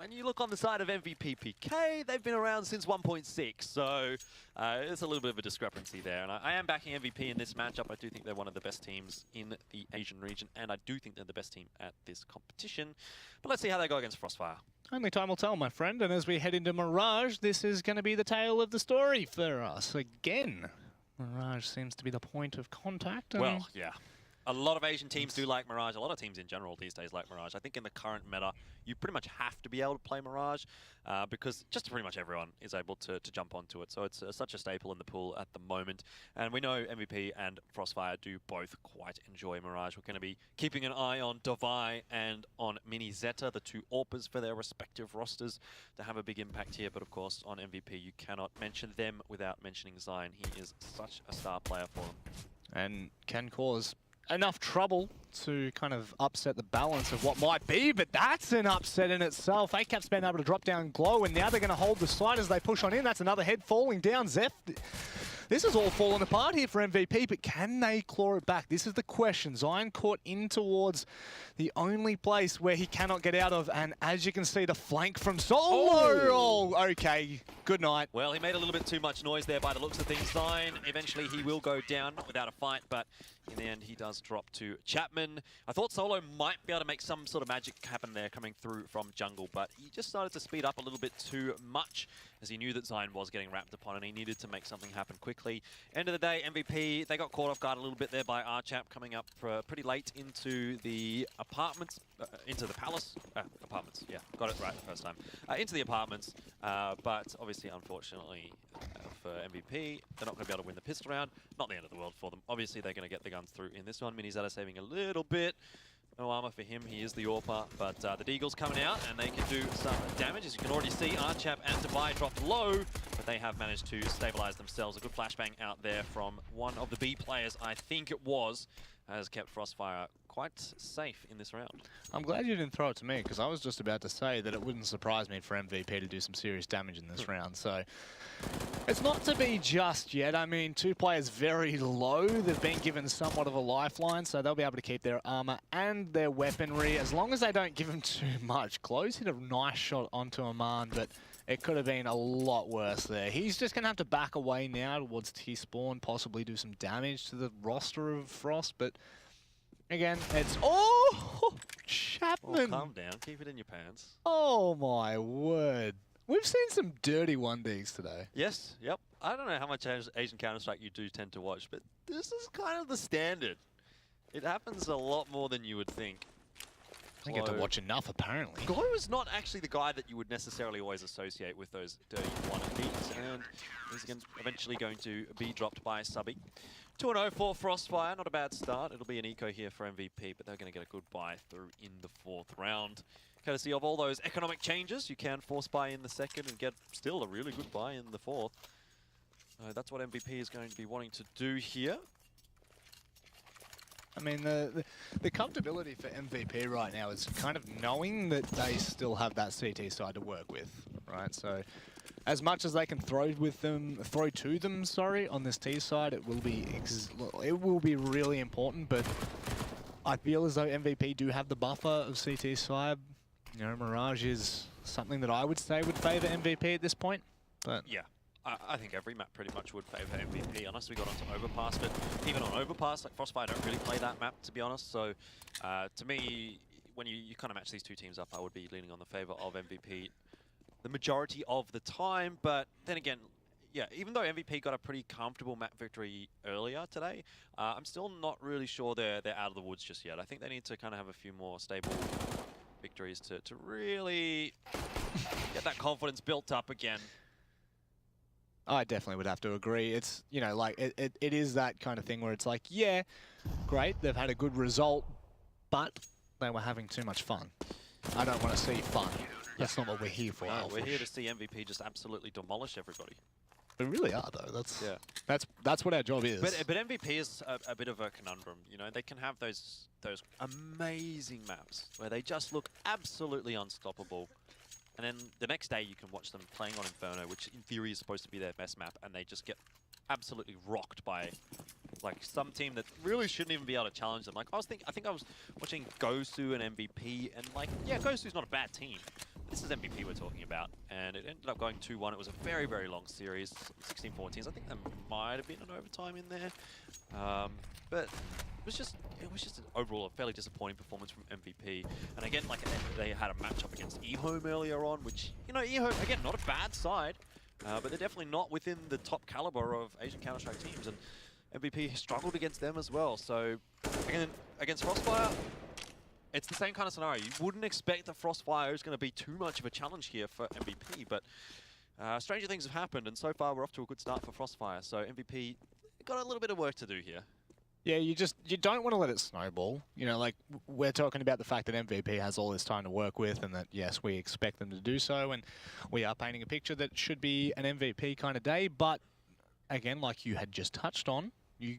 And you look on the side of MVP PK, they've been around since 1.6, so it's a little bit of a discrepancy there. And I am backing MVP in this matchup. I do think they're one of the best teams in the Asian region, and I do think they're the best team at this competition. But let's see how they go against Frostfire. Only time will tell, my friend. And as we head into Mirage, this is going to be the tale of the story for us again. Mirage seems to be the point of contact. Well, yeah. A lot of Asian teams do like Mirage. A lot of teams in general these days like Mirage. I think in the current meta, you pretty much have to be able to play Mirage because just pretty much everyone is able to jump onto it. So it's such a staple in the pool at the moment. And we know MVP and Frostfire do both quite enjoy Mirage. We're going to be keeping an eye on Devi and on Mini Zeta, the two AWPers for their respective rosters, to have a big impact here. But of course, on MVP, you cannot mention them without mentioning Zion. He is such a star player for them. And can cause enough trouble to kind of upset the balance of what might be, but that's an upset in itself. ACAP's been able to drop down Glow, and now they're going to hold the side as they push on in. That's another head falling down. Zeph, this is all falling apart here for MVP, but can they claw it back? This is the question. Zion caught in towards the only place where he cannot get out of, and as you can see, the flank from Solo. Oh, okay. Good night. Well, he made a little bit too much noise there by the looks of things. Zion, eventually he will go down without a fight, but in the end, he does drop to Chapman. I thought Solo might be able to make some sort of magic happen there coming through from jungle, but he just started to speed up a little bit too much as he knew that Zion was getting wrapped upon and he needed to make something happen quickly. End of the day, MVP, they got caught off guard a little bit there by Archap coming up pretty late into the apartments, into the palace. Apartments, yeah, got it right the first time. Into the apartments, but obviously, unfortunately for MVP, they're not going to be able to win the pistol round. Not the end of the world for them. Obviously, they're going to get the guns through in this one. Mini Zeta saving a little bit. No armor for him, he is the AWPer, but the Deagle's coming out and they can do some damage. As you can already see, Archap and Devi dropped low, but they have managed to stabilize themselves. A good flashbang out there from one of the B players, I think it was, has kept Frostfire quite safe in this round. I'm glad you didn't throw it to me, because I was just about to say that it wouldn't surprise me for MVP to do some serious damage in this round. So it's not to be just yet. I mean, two players very low. They've been given somewhat of a lifeline, so they'll be able to keep their armor and their weaponry, as long as they don't give them too much. Close hit a nice shot onto Aman, but it could have been a lot worse there. He's just going to have to back away now towards T-Spawn, possibly do some damage to the roster of Frost, but again, it's... Oh! Chapman! Oh, calm down. Keep it in your pants. Oh, my word. We've seen some dirty 1Ds today. Yes, yep. I don't know how much Asian Counter-Strike you do tend to watch, but this is kind of the standard. It happens a lot more than you would think. I get to watch enough, apparently. Glow is not actually the guy that you would necessarily always associate with those dirty 1Ds, and he's eventually going to be dropped by Subby. 2-0 for Frostfire, not a bad start. It'll be an eco here for MVP, but they're going to get a good buy through in the fourth round. Courtesy of all those economic changes, you can force buy in the second and get still a really good buy in the fourth. That's what MVP is going to be wanting to do here. I mean, the comfortability for MVP right now is kind of knowing that they still have that CT side to work with, right? So, as much as they can throw to them, on this T side, it will be really important. But I feel as though MVP do have the buffer of CT side. You know, Mirage is something that I would say would favour MVP at this point. But yeah. I think every map pretty much would favour MVP, unless we got onto Overpass, but even on Overpass, like Frostfire don't really play that map, to be honest, so to me, when you kind of match these two teams up, I would be leaning on the favour of MVP the majority of the time, but then again, yeah, even though MVP got a pretty comfortable map victory earlier today, I'm still not really sure they're out of the woods just yet. I think they need to kind of have a few more stable victories to really get that confidence built up again. I definitely would have to agree. It's, you know, like, it is that kind of thing where it's like, yeah, great, they've had a good result, but they were having too much fun. I don't want to see fun. That's not what we're here for. No, we're here to see MVP just absolutely demolish everybody. We really are, though. That's what our job is. But MVP is a bit of a conundrum. You know, they can have those amazing maps where they just look absolutely unstoppable. And then the next day you can watch them playing on Inferno, which in theory is supposed to be their best map, and they just get absolutely rocked by like some team that really shouldn't even be able to challenge them. Like I think I was watching Gosu and MVP, and like, yeah, Gosu's not a bad team. this is MVP we're talking about, and it ended up going 2-1. It was a very, very long series, 16-14. I think there might have been an overtime in there, but it was just an overall a fairly disappointing performance from MVP. And again, like they had a matchup against eHome earlier on, which eHome again not a bad side, but they're definitely not within the top caliber of Asian Counter-Strike teams, and MVP struggled against them as well. So again, against Frostfire, it's the same kind of scenario. You wouldn't expect that Frostfire is going to be too much of a challenge here for MVP, but stranger things have happened, and so far we're off to a good start for Frostfire. So MVP got a little bit of work to do here. Yeah, you don't want to let it snowball. Like we're talking about the fact that MVP has all this time to work with, and that yes, we expect them to do so, and we are painting a picture that should be an MVP kind of day. But again, like you had just touched on, you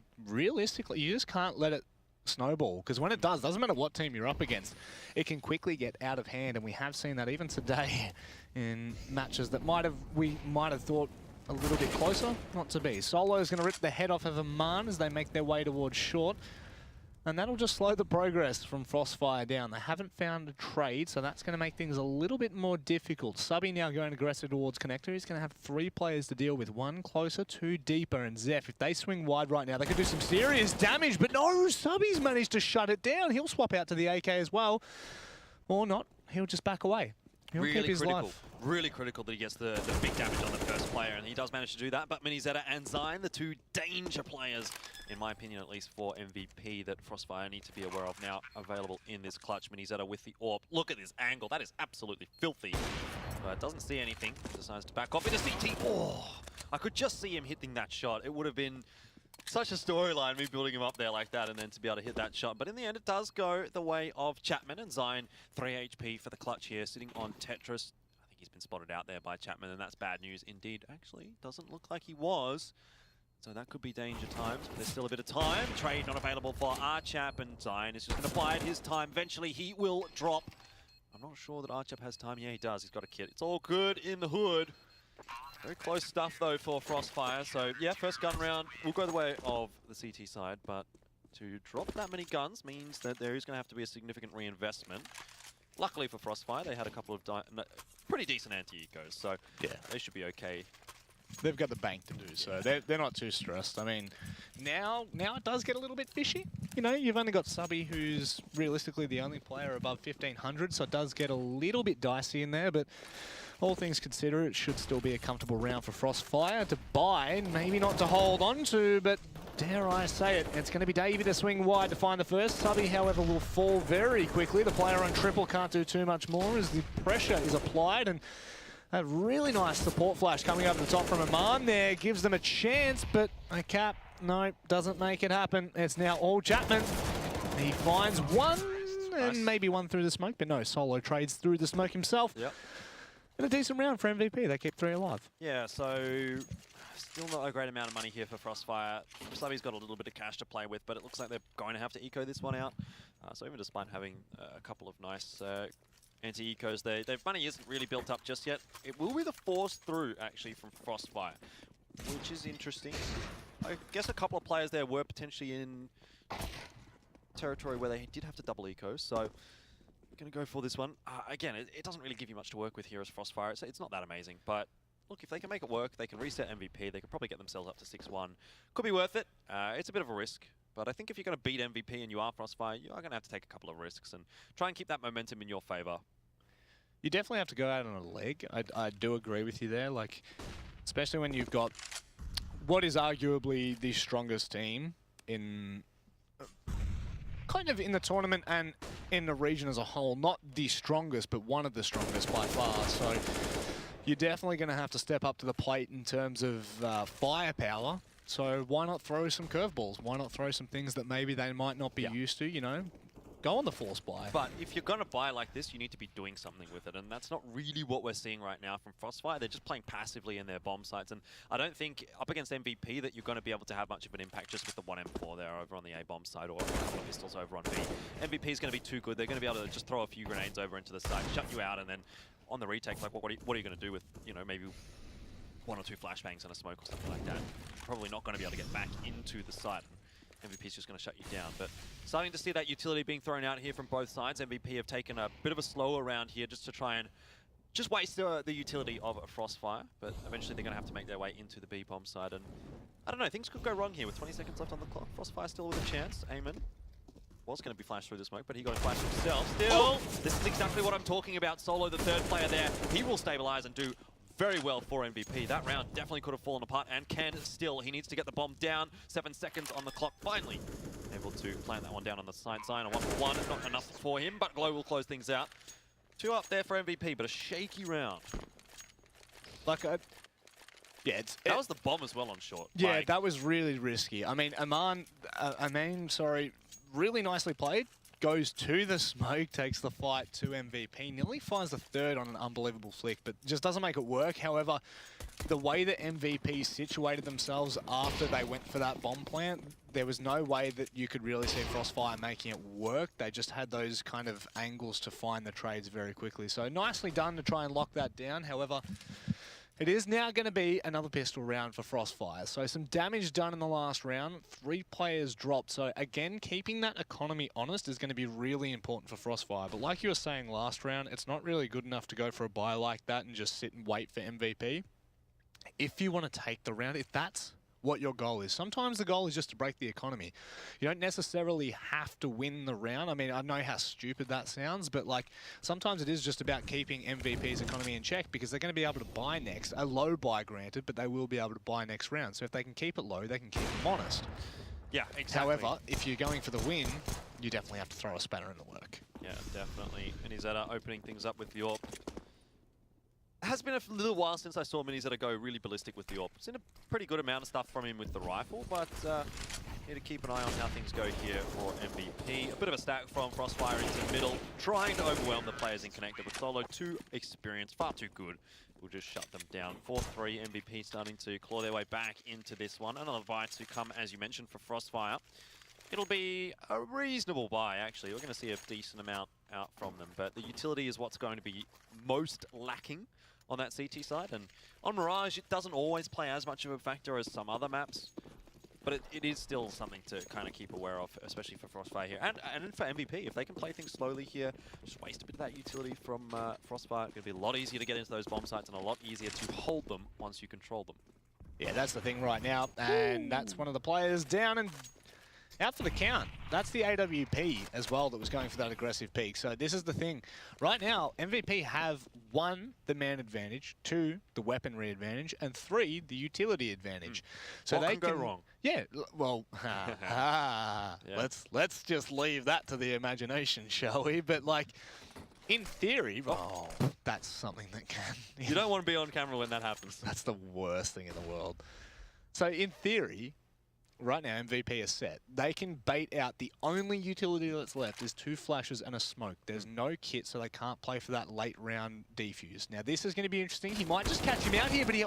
just can't let it snowball, because when it doesn't matter what team you're up against, it can quickly get out of hand, and we have seen that even today in matches that we might have thought a little bit closer, not to be. Solo is going to rip the head off of Aman as they make their way towards short, and that'll just slow the progress from Frostfire down. They haven't found a trade, so that's going to make things a little bit more difficult. Subby now going aggressive towards Connector. He's going to have 3 players to deal with, 1 closer, 2 deeper, and Zeph, if they swing wide right now, they could do some serious damage, but no, Subby's managed to shut it down. He'll swap out to the AK as well, or not. He'll just back away. He'll keep his life. Really critical that he gets the big damage on the first player, and he does manage to do that. But Minizetta and Zine, the 2 danger players, in my opinion, at least for MVP, that Frostfire need to be aware of now, available in this clutch. Minizetta with the AWP. Look at this angle. That is absolutely filthy. But doesn't see anything. Decides to back off into CT. Oh, I could just see him hitting that shot. It would have been such a storyline, me building him up there like that, and then to be able to hit that shot. But in the end, it does go the way of Chapman, and Zine, 3 HP for the clutch here, sitting on Tetris. I think he's been spotted out there by Chapman, and that's bad news indeed. Actually, doesn't look like he was. So that could be danger times, but there's still a bit of time. Trade not available for Archap, and Zine is just going to bide his time. Eventually, he will drop. I'm not sure that Archap has time. Yeah, he does. He's got a kit. It's all good in the hood. Very close stuff, though, for Frostfire. So, yeah, first gun round will go the way of the CT side, but to drop that many guns means that there is going to have to be a significant reinvestment. Luckily for Frostfire, they had a couple of pretty decent anti-ecos, so yeah, they should be okay. They've got the bank to do so. They're not too stressed. I mean, now it does get a little bit fishy. You've only got Subby, who's realistically the only player above 1,500, so it does get a little bit dicey in there, but all things considered, it should still be a comfortable round for Frostfire to buy, maybe not to hold on to, but dare I say it, it's going to be Davey to swing wide to find the first. Subby, however, will fall very quickly. The player on triple can't do too much more as the pressure is applied, and a really nice support flash coming over the top from Aman there gives them a chance, but a cap, no, doesn't make it happen. It's now all Chapman. He finds one, and maybe one through the smoke, but no, Solo trades through the smoke himself. Yep. And a decent round for MVP. They kept 3 alive. Yeah, so still not a great amount of money here for Frostfire. Subby's got a little bit of cash to play with, but it looks like they're going to have to eco this one out. So even despite having a couple of nice anti-ecos, their money isn't really built up just yet. It will be the force through, actually, from Frostfire, which is interesting. I guess a couple of players there were potentially in territory where they did have to double eco, so going to go for this one. Again, it doesn't really give you much to work with here as Frostfire. It's not that amazing, but look, if they can make it work, they can reset MVP, they could probably get themselves up to 6-1. Could be worth it. It's a bit of a risk, but I think if you're going to beat MVP and you are Frostfire, you are going to have to take a couple of risks and try and keep that momentum in your favor. You definitely have to go out on a leg. I do agree with you there, like, especially when you've got what is arguably the strongest team in kind of in the tournament and in the region as a whole. Not the strongest, but one of the strongest by far. So you're definitely going to have to step up to the plate in terms of firepower. So why not throw some curveballs? Why not throw some things that maybe they might not be used to, Go on the force buy. But if you're going to buy like this, you need to be doing something with it, and that's not really what we're seeing right now from Frostfire. They're just playing passively in their bomb sites, and I don't think up against MVP that you're going to be able to have much of an impact just with the 1M4 there over on the A bomb side, or a couple of pistols over on B. MVP is going to be too good. They're going to be able to just throw a few grenades over into the site, shut you out, and then on the retake, like what are you going to do with, maybe 1 or 2 flashbangs and a smoke or something like that? You're probably not going to be able to get back into the site. MVP's just going to shut you down, but starting to see that utility being thrown out here from both sides. MVP have taken a bit of a slower round here just to try and just waste the utility of a Frostfire, but eventually they're going to have to make their way into the B-bomb side. And I don't know, things could go wrong here with 20 seconds left on the clock. Frostfire still with a chance. Eamon was going to be flashed through the smoke, but he got a flash himself. Still, this is exactly what I'm talking about. Solo, the third player there, he will stabilize and do very well for MVP. That round definitely could have fallen apart, and can still. He needs to get the bomb down. 7 seconds on the clock, finally able to plant that one down on the side sign. A 1-for-1, not enough for him, but Glow will close things out. 2 up there for MVP, but a shaky round. Like, yeah, that was the bomb as well on short. Yeah, like, that was really risky. I mean, Amin, sorry, really nicely played. Goes to the smoke, takes the fight to MVP. Nearly finds the third on an unbelievable flick, but just doesn't make it work. However, the way that MVP situated themselves after they went for that bomb plant, there was no way that you could really see Frostfire making it work. They just had those kind of angles to find the trades very quickly. So nicely done to try and lock that down. However, it is now going to be another pistol round for Frostfire. So some damage done in the last round. 3 players dropped. So again, keeping that economy honest is going to be really important for Frostfire. But like you were saying last round, it's not really good enough to go for a buy like that and just sit and wait for MVP. If you want to take the round, if that's what your goal is. Sometimes the goal is just to break the economy. You don't necessarily have to win the round. I mean, I know how stupid that sounds, but like sometimes it is just about keeping MVP's economy in check, because they're going to be able to buy next. A low buy granted, but they will be able to buy next round. So if they can keep it low, they can keep them honest. Yeah, exactly. However, if you're going for the win, you definitely have to throw a spanner in the work. Yeah, definitely. Minizetta opening things up with the AWP. It has been a little while since I saw Minizetta go really ballistic with the AWP. Seen a pretty good amount of stuff from him with the rifle, but need to keep an eye on how things go here for MVP. A bit of a stack from Frostfire into the middle, trying to overwhelm the players in connector, but Solo too experienced, far too good. We'll just shut them down. 4-3, MVP starting to claw their way back into this one. Another buy to come, as you mentioned, for Frostfire. It'll be a reasonable buy, actually. We're going to see a decent amount out from them, but the utility is what's going to be most lacking on that CT side. And on Mirage, it doesn't always play as much of a factor as some other maps, but it is still something to kind of keep aware of, especially for Frostfire here. And for MVP, if they can play things slowly here, just waste a bit of that utility from Frostfire, it's going to be a lot easier to get into those bomb sites and a lot easier to hold them once you control them. Yeah, that's the thing right now, and that's one of the players down and out for the count. That's the AWP as well that was going for that aggressive peak. So this is the thing. Right now, MVP have 1, the man advantage, 2, the weaponry advantage, and 3, the utility advantage. So what they can go wrong? Yeah, well, yeah. Let's just leave that to the imagination, shall we? But like, in theory, that's something that can. You don't want to be on camera when that happens. That's the worst thing in the world. So in theory, right now, MVP is set. They can bait out. The only utility that's left is 2 flashes and a smoke. There's no kit, so they can't play for that late round defuse. Now, this is going to be interesting. He might just catch him out here, but he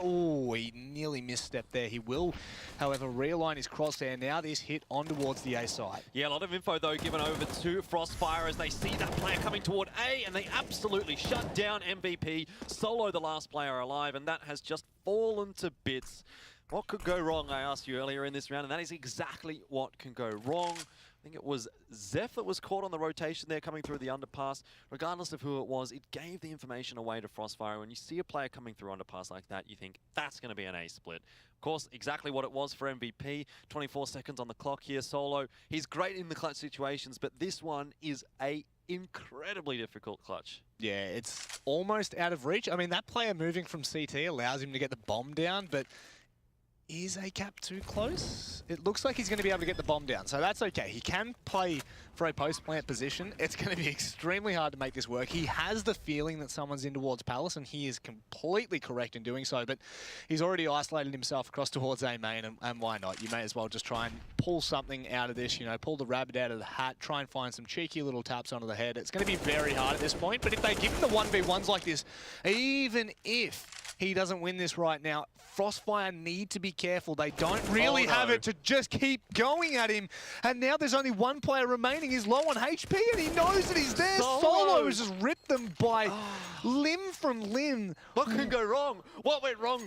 nearly misstepped there. He will, however, realign his crosshair. Now this hit on towards the A side. Yeah, a lot of info, though, given over to Frostfire as they see that player coming toward A, and they absolutely shut down MVP. Solo, the last player alive, and that has just fallen to bits. What could go wrong, I asked you earlier in this round, and that is exactly what can go wrong. I think it was Zeph that was caught on the rotation there coming through the underpass. Regardless of who it was, it gave the information away to Frostfire. When you see a player coming through underpass like that, you think that's going to be an A split. Of course, exactly what it was for MVP. 24 seconds on the clock here, Solo. He's great in the clutch situations, but this one is a incredibly difficult clutch. Yeah, it's almost out of reach. I mean, that player moving from CT allows him to get the bomb down, but is a cap too close? It looks like he's going to be able to get the bomb down, so that's okay. He can play for a post-plant position. It's going to be extremely hard to make this work. He has the feeling that someone's in towards Palace, and he is completely correct in doing so, but he's already isolated himself across towards A main, and why not? You may as well just try and pull something out of this, you know, pull the rabbit out of the hat, try and find some cheeky little taps onto the head. It's going to be very hard at this point, but if they give him the 1v1s like this, even if he doesn't win this right now, Frostfire need to be careful. They don't really have it to just keep going at him. And now there's only 1 player remaining. He's low on HP and he knows that he's there. Solo has just ripped them by limb from limb. What could go wrong? What went wrong?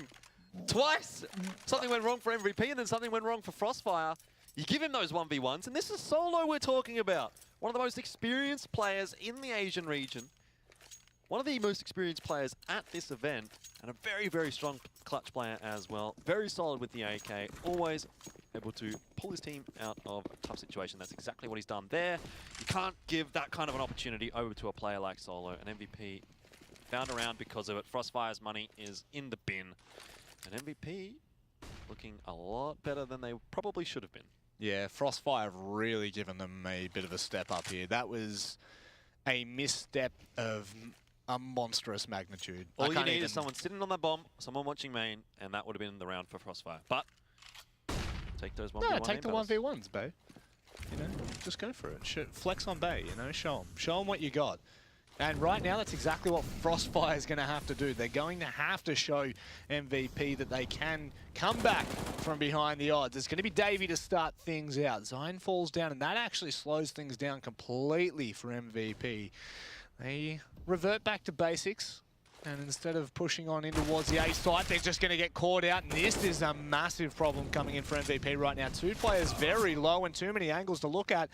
Twice. Something went wrong for MVP and then something went wrong for Frostfire. You give him those 1v1s, and this is Solo we're talking about. One of the most experienced players in the Asian region. one of the most experienced players at this event, and a very, very strong clutch player as well. Very solid with the AK, always able to pull his team out of a tough situation. That's exactly what he's done there. You can't give that kind of an opportunity over to a player like Solo. An MVP found around because of it. Frostfire's money is in the bin. And MVP looking a lot better than they probably should have been. Yeah, Frostfire have really given them a bit of a step up here. That was a misstep of a monstrous magnitude. All you need is someone sitting on that bomb, someone watching main, and that would have been the round for Frostfire. But take those 1v1. No, take the 1v1s, babe. You know, just go for it. Flex on Bay, you know, show them what you got. And right now, that's exactly what Frostfire is going to have to do. They're going to have to show MVP that they can come back from behind the odds. It's going to be Davey to start things out. Zine falls down, and that actually slows things down completely for MVP. They revert back to basics, and instead of pushing on in towards the A site, they're just going to get caught out, and this is a massive problem coming in for MVP right now. Two players very low and too many angles to look at.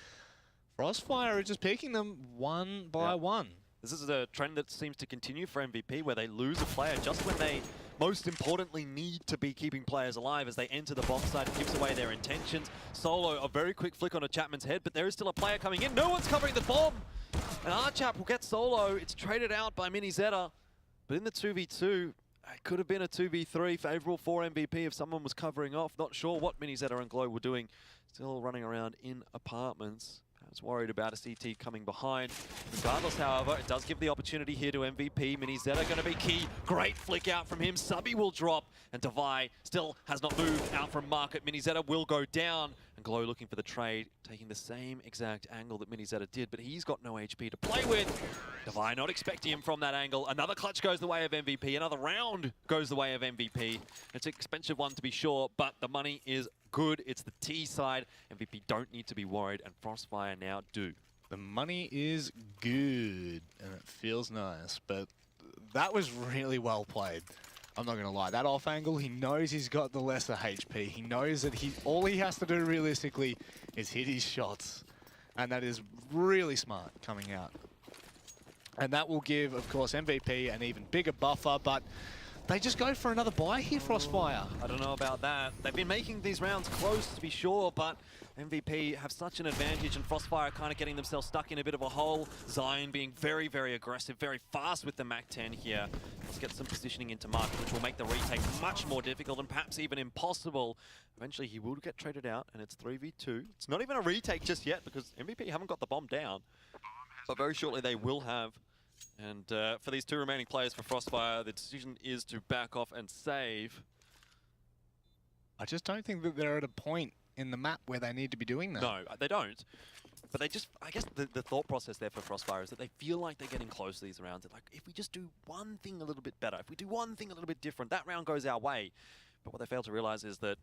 Frostfire are just picking them one by one. This is a trend that seems to continue for MVP, where they lose a player just when they most importantly need to be keeping players alive as they enter the bomb site. It gives away their intentions. Solo, a very quick flick on a Chapman's head, but there is still a player coming in. No one's covering the bomb! And Archap will get Solo. It's traded out by Minizetta. But in the 2v2, it could have been a 2v3, favorable for MVP if someone was covering off. Not sure what Minizetta and Glow were doing. Still running around in apartments. I was worried about a CT coming behind. Regardless, however, it does give the opportunity here to MVP. Minizetta going to be key. Great flick out from him. Subby will drop, and Divai still has not moved out from market. Minizetta will go down, and Glow looking for the trade, taking the same exact angle that Minizetta did, but he's got no HP to play with. Divai not expecting him from that angle. Another clutch goes the way of MVP. Another round goes the way of MVP. It's an expensive one to be sure, but the money is good. It's the T side. MVP don't need to be worried, and Frostfire now do. The money is good, and it feels nice, but that was really well played. I'm not going to lie. That off angle, he knows he's got the lesser HP. He knows that all he has to do realistically is hit his shots, and that is really smart coming out. And that will give, of course, MVP an even bigger buffer, but they just go for another buy here, Frostfire. I don't know about that. They've been making these rounds close, to be sure, but MVP have such an advantage, and Frostfire kind of getting themselves stuck in a bit of a hole. Zion being very, very aggressive, very fast with the MAC-10 here. Let's get some positioning into market, which will make the retake much more difficult and perhaps even impossible. Eventually, he will get traded out, and it's 3v2. It's not even a retake just yet, because MVP haven't got the bomb down. But very shortly, they will have. And for these two remaining players for Frostfire, the decision is to back off and save. I just don't think that they're at a point in the map where they need to be doing that. No, they don't. But they just, I guess the thought process there for Frostfire is that they feel like they're getting close to these rounds. It's like, if we just do one thing a little bit better, if we do one thing a little bit different, that round goes our way. But what they fail to realize is that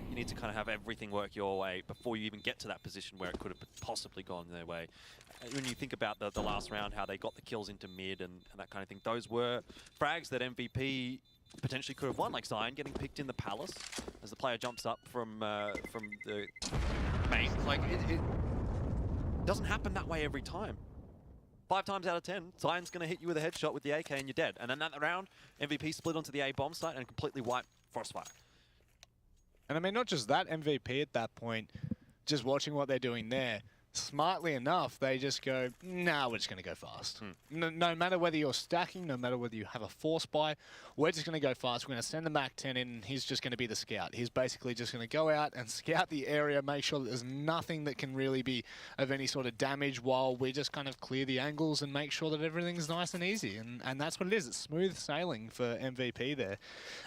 you need to kind of have everything work your way before you even get to that position where it could have possibly gone their way. When you think about the last round, how they got the kills into mid and that kind of thing, those were frags that MVP potentially could have won, like Zion getting picked in the Palace as the player jumps up from the main. Like, it doesn't happen that way every time. 5 times out of 10, Zion's going to hit you with a headshot with the AK and you're dead. And then that round, MVP split onto the A bomb site and completely wiped Frostfire. And I mean, not just that, MVP at that point, just watching what they're doing there, smartly enough, they just go, nah, we're just going to go fast. No matter whether you're stacking, no matter whether you have a force buy, we're just going to go fast. We're going to send the MAC-10 in, and he's just going to be the scout. He's basically just going to go out and scout the area, make sure that there's nothing that can really be of any sort of damage while we just kind of clear the angles and make sure that everything's nice and easy. And that's what it is. It's smooth sailing for MVP there.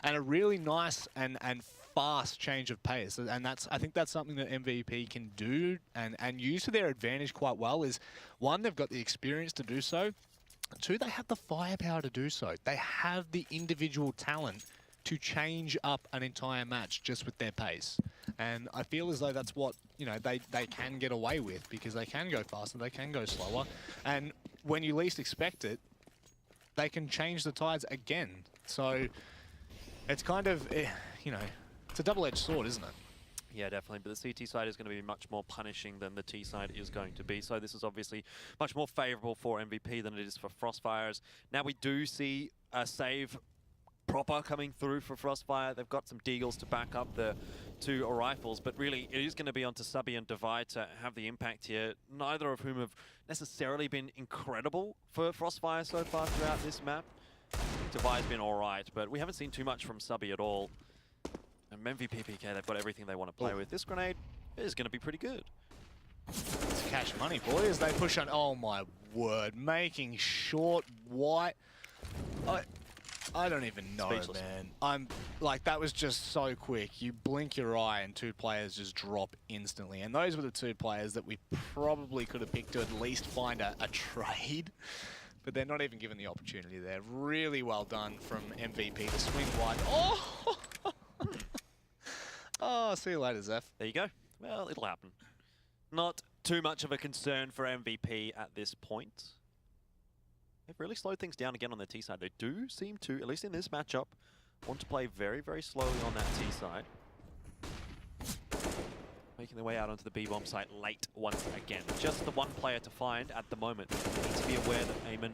And a really nice and fast change of pace, and I think that's something that MVP can do and use to their advantage quite well. Is one, they've got the experience to do so. Two, they have the firepower to do so. They have the individual talent to change up an entire match just with their pace. And I feel as though that's what, you know, they can get away with, because they can go faster, they can go slower, and when you least expect it, they can change the tides again. So it's kind of, you know, it's a double-edged sword, isn't it? Yeah, definitely, but the CT side is going to be much more punishing than the T side is going to be. So this is obviously much more favorable for MVP than it is for Frostfires. Now we do see a save proper coming through for Frostfire. They've got some deagles to back up the two rifles, but really it is going to be onto Subby and Divide to have the impact here, neither of whom have necessarily been incredible for Frostfire so far throughout this map. I think Divide's been alright, but we haven't seen too much from Subby at all. And MVP PK, they've got everything they want to play with. This grenade is going to be pretty good. It's cash money, boy, as they push on. Oh my word, making short white. I don't even know, Speechless. man. I'm like, that was just so quick. You blink your eye and two players just drop instantly. And those were the two players that we probably could have picked to at least find a trade. But they're not even given the opportunity there. Really well done from MVP to swing wide. Oh! Oh, see you later, Zeph. There you go. Well, it'll happen. Not too much of a concern for MVP at this point. They've really slowed things down again on the T side. They do seem to, at least in this matchup, want to play very, very slowly on that T side. Making their way out onto the B-bomb site late once again. Just the one player to find at the moment. They need to be aware that Eamon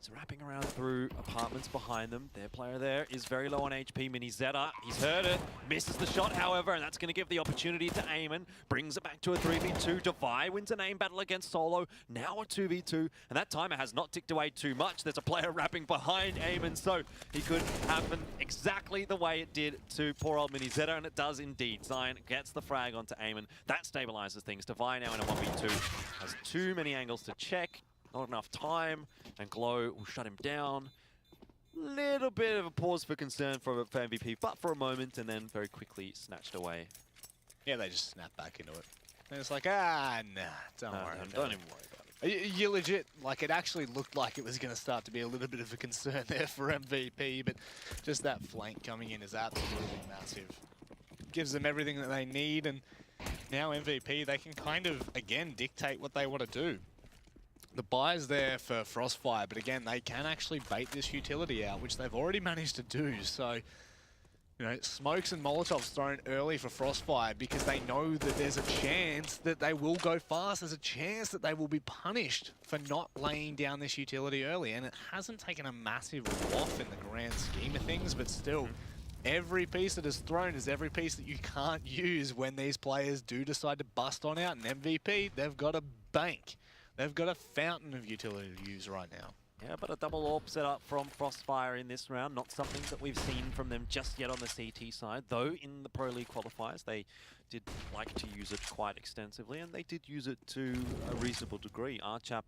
is wrapping around through apartments behind them. Their player there is very low on HP. Mini Zeta, he's heard it. Misses the shot, however, and that's going to give the opportunity to Eamon. Brings it back to a 3v2. Divide wins an aim battle against Solo. Now a 2v2. And that timer has not ticked away too much. There's a player wrapping behind Eamon, so he could happen exactly the way it did to poor old Mini Zeta, and it does indeed. Zion gets the frag onto Eamon. That stabilizes things. Divide now in a 1v2. Has too many angles to check. Not enough time, and Glow will shut him down. Little bit of a pause for concern for MVP, but for a moment, and then very quickly snatched away. Yeah, they just snap back into it. And it's like, nah, don't worry. Don't even worry about it. You legit, like, it actually looked like it was going to start to be a little bit of a concern there for MVP, but just that flank coming in is absolutely massive. Gives them everything that they need, and now MVP, they can kind of, again, dictate what they want to do. The buy's there for Frostfire, but again, they can actually bait this utility out, which they've already managed to do. So, you know, smokes and Molotovs thrown early for Frostfire because they know that there's a chance that they will go fast. There's a chance that they will be punished for not laying down this utility early. And it hasn't taken a massive waff in the grand scheme of things, but still, every piece that is thrown is every piece that you can't use when these players do decide to bust on out. And MVP, they've got a bank. They've got a fountain of utility to use right now. Yeah, but a double AWP set up from Frostfire in this round. Not something that we've seen from them just yet on the CT side, though in the Pro League qualifiers they did like to use it quite extensively, and they did use it to a reasonable degree. Archap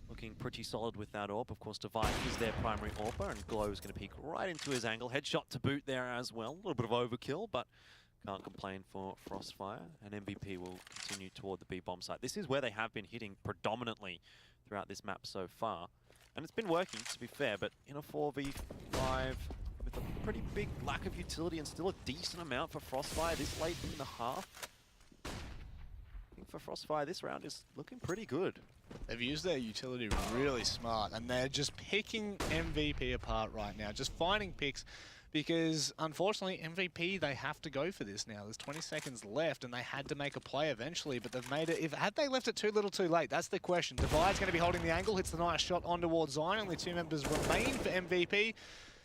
looking pretty solid with that AWP. Of course, Divide is their primary AWPer, and Glow is going to peek right into his angle. Headshot to boot there as well. A little bit of overkill, but can't complain for Frostfire, and MVP will continue toward the B-bomb site. This is where they have been hitting predominantly throughout this map so far. And it's been working, to be fair, but in a 4v5 with a pretty big lack of utility and still a decent amount for Frostfire this late in the half. I think for Frostfire, this round is looking pretty good. They've used their utility really smart, and they're just picking MVP apart right now, just finding picks. Because, unfortunately, MVP, they have to go for this now. There's 20 seconds left, and they had to make a play eventually, but they've made it. Had they left it too little too late? That's the question. Divide's going to be holding the angle, hits the nice shot on towards Zion. Only two members remain for MVP,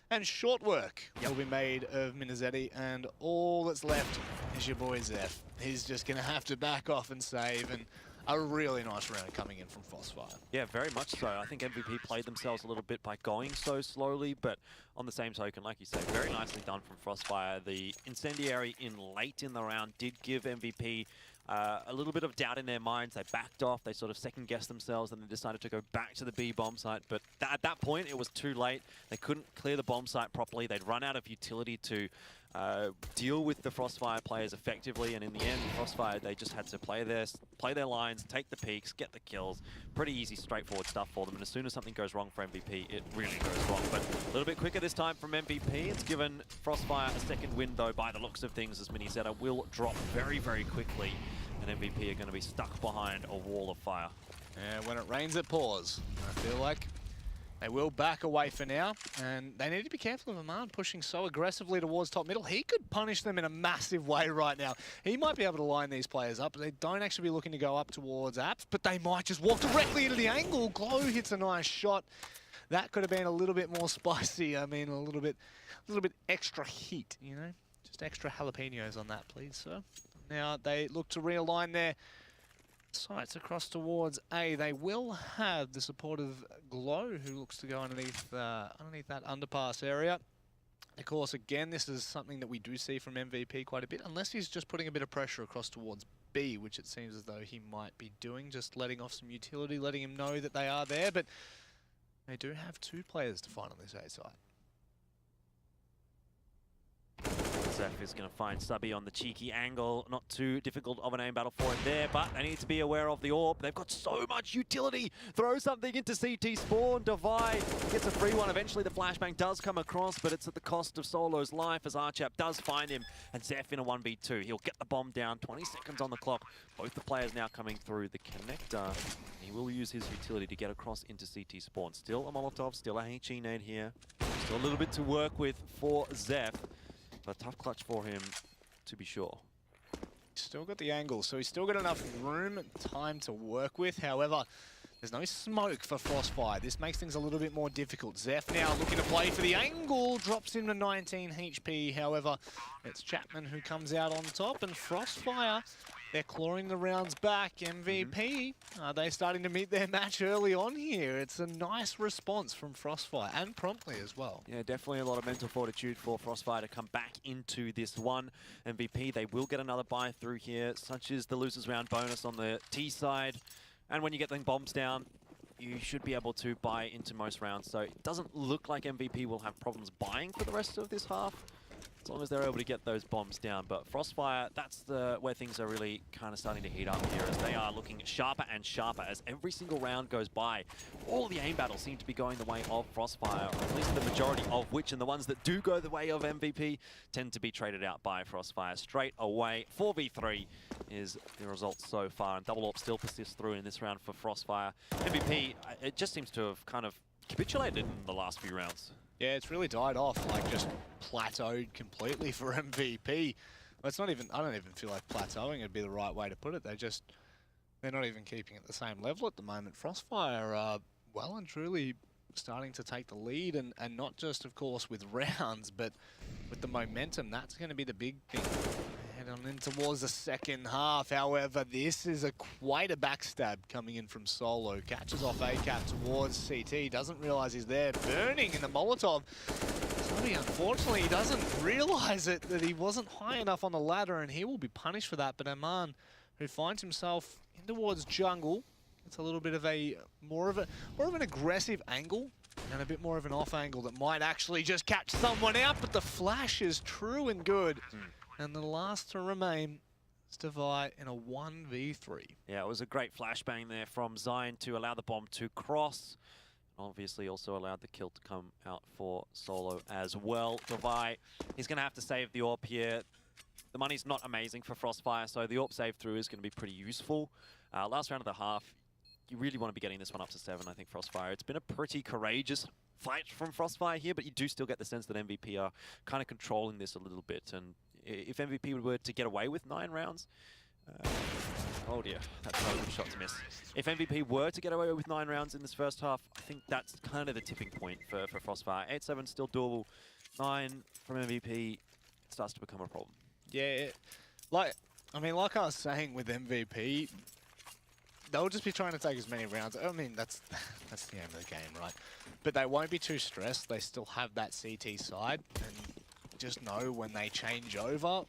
and short work will be made of Minizetti, and all that's left is your boy Zeph. He's just going to have to back off and save, and a really nice round coming in from Frostfire. Yeah, very much so. I think MVP played themselves a little bit by going so slowly, but on the same token, like you say, very nicely done from Frostfire. The incendiary in late in the round did give MVP a little bit of doubt in their minds. They backed off, they sort of second-guessed themselves, and they decided to go back to the B-bomb site. But at that point, it was too late. They couldn't clear the bomb site properly. They'd run out of utility to deal with the Frostfire players effectively, and in the end, Frostfire, they just had to play their lines, take the peaks, get the kills. Pretty easy, straightforward stuff for them, and as soon as something goes wrong for MVP, it really goes wrong. But a little bit quicker this time from MVP. It's given Frostfire a second win, though, by the looks of things, as Mini Zeta will drop very, very quickly, and MVP are going to be stuck behind a wall of fire. Yeah, when it rains, it pours. I feel like They will back away for now, and they need to be careful of Aman pushing so aggressively towards top middle. He could punish them in a massive way right now. He might be able to line these players up, but they don't actually be looking to go up towards Apps, but they might just walk directly into the angle. Glow hits a nice shot. That could have been a little bit more spicy. I mean, a little bit extra heat, you know? Just extra jalapenos on that, please, sir. Now they look to realign their sights across towards A. They will have the support of Glow, who looks to go underneath that underpass area. Of course, again, this is something that we do see from MVP quite a bit, unless he's just putting a bit of pressure across towards B, which it seems as though he might be doing, just letting off some utility, letting him know that they are there. But they do have 2 players to find on this A side. Zeph is going to find Stubby on the cheeky angle. Not too difficult of an aim battle for him there, but they need to be aware of the AWP. They've got so much utility. Throw something into CT spawn. Divide gets a free one. Eventually the flashbang does come across, but it's at the cost of Solo's life as Archap does find him. And Zeph in a 1v2. He'll get the bomb down. 20 seconds on the clock. Both the players now coming through the connector. He will use his utility to get across into CT spawn. Still a Molotov, still a HE nade here. Still a little bit to work with for Zeph. But a tough clutch for him, to be sure. Still got the angle, so he's still got enough room and time to work with. However, there's no smoke for Frostfire. This makes things a little bit more difficult. Zeph now looking to play for the angle, drops him to 19 HP. However, it's Chapman who comes out on top, and Frostfire, they're clawing the rounds back. MVP, are they starting to meet their match early on here? It's a nice response from Frostfire, and promptly as well. Yeah, definitely a lot of mental fortitude for Frostfire to come back into this one. MVP, they will get another buy through here, such as the losers round bonus on the T side. And when you get the bombs down, you should be able to buy into most rounds. So it doesn't look like MVP will have problems buying for the rest of this half, as long as they're able to get those bombs down. But Frostfire, that's where things are really kind of starting to heat up here, as they are looking sharper and sharper as every single round goes by. All the aim battles seem to be going the way of Frostfire, or at least the majority of which, and the ones that do go the way of MVP tend to be traded out by Frostfire straight away. 4v3 is the result so far, and double AWP still persists through in this round for Frostfire. MVP, it just seems to have kind of capitulated in the last few rounds. Yeah, it's really died off, like just plateaued completely for MVP. Well, it's not even, I don't even feel like plateauing would be the right way to put it. They're not even keeping at the same level at the moment. Frostfire are well and truly starting to take the lead, and not just, of course, with rounds, but with the momentum. That's going to be the big thing. Head on in towards the second half. However, this is quite a backstab coming in from Solo. Catches off ACAP towards CT. Doesn't realize he's there. Burning in the Molotov. Sonny, unfortunately, he doesn't realize it, that he wasn't high enough on the ladder, and he will be punished for that. But Aman, who finds himself in towards jungle, it's a little bit of a more of an aggressive angle, and a bit more of an off angle that might actually just catch someone out. But the flash is true and good. And the last to remain is Divide in a 1v3. Yeah, it was a great flashbang there from Zion to allow the bomb to cross. Obviously also allowed the kill to come out for Solo as well. Divide, he's going to have to save the AWP here. The money's not amazing for Frostfire, so the AWP save through is going to be pretty useful. Last round of the half, you really want to be getting this one up to 7, I think, Frostfire. It's been a pretty courageous fight from Frostfire here, but you do still get the sense that MVP are kind of controlling this a little bit. And if MVP were to get away with 9 rounds, oh dear, that's not a good shot to miss. If MVP were to get away with 9 rounds in this first half, I think that's kind of the tipping point for Frostfire. 8-7 still doable. 9 from MVP, it starts to become a problem. Yeah, like I was saying with MVP, they'll just be trying to take as many rounds. I mean, that's the end of the game, right? But they won't be too stressed. They still have that CT side, and just know when they change over,